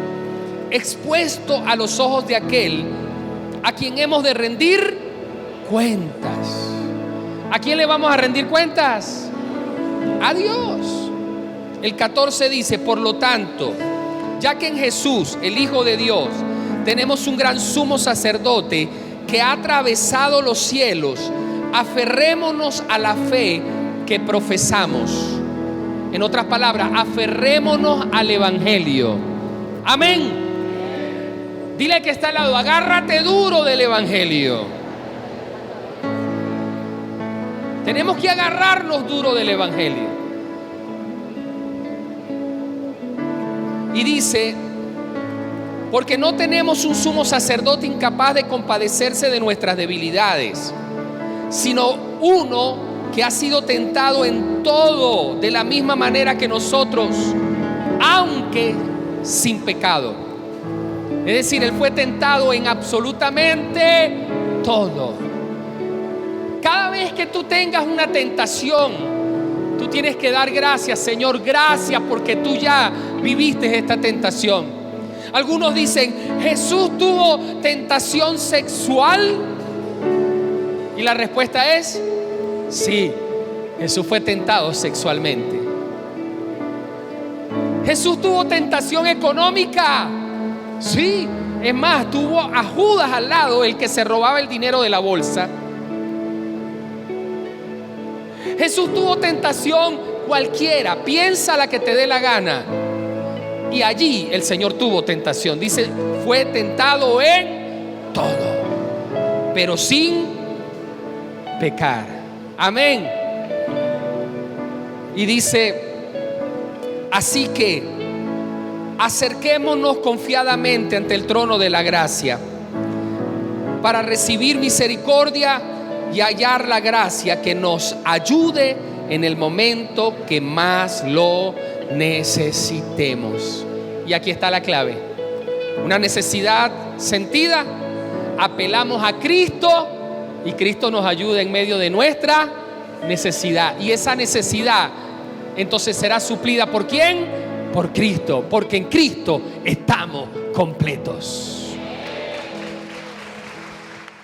expuesto a los ojos de aquel a quien hemos de rendir cuentas. ¿A quién le vamos a rendir cuentas? A Dios. El 14 dice, por lo tanto, ya que en Jesús, el Hijo de Dios, tenemos un gran sumo sacerdote que ha atravesado los cielos, aferrémonos a la fe que profesamos. En otras palabras, aferrémonos al Evangelio. Amén. Dile que está al lado, agárrate duro del Evangelio. Tenemos que agarrarnos duro del Evangelio. Y dice, porque no tenemos un sumo sacerdote incapaz de compadecerse de nuestras debilidades, sino uno que ha sido tentado en todo de la misma manera que nosotros, aunque sin pecado. Es decir, Él fue tentado en absolutamente todo. Cada vez que tú tengas una tentación, tú tienes que dar gracias, Señor, gracias porque tú ya viviste esta tentación. Algunos dicen, Jesús tuvo tentación sexual. Y la respuesta es, sí, Jesús fue tentado sexualmente. Jesús tuvo tentación económica. Sí, es más, tuvo a Judas al lado, el que se robaba el dinero de la bolsa. Jesús tuvo tentación cualquiera, piensa la que te dé la gana. Y allí el Señor tuvo tentación. Dice, fue tentado en todo, pero sin pecar. Amén. Y dice, así que acerquémonos confiadamente ante el trono de la gracia para recibir misericordia y hallar la gracia que nos ayude en el momento que más lo necesitemos. Y aquí está la clave. Una necesidad sentida, apelamos a Cristo y Cristo nos ayuda en medio de nuestra necesidad. Y esa necesidad entonces será suplida ¿por quién? Por Cristo, porque en Cristo estamos completos.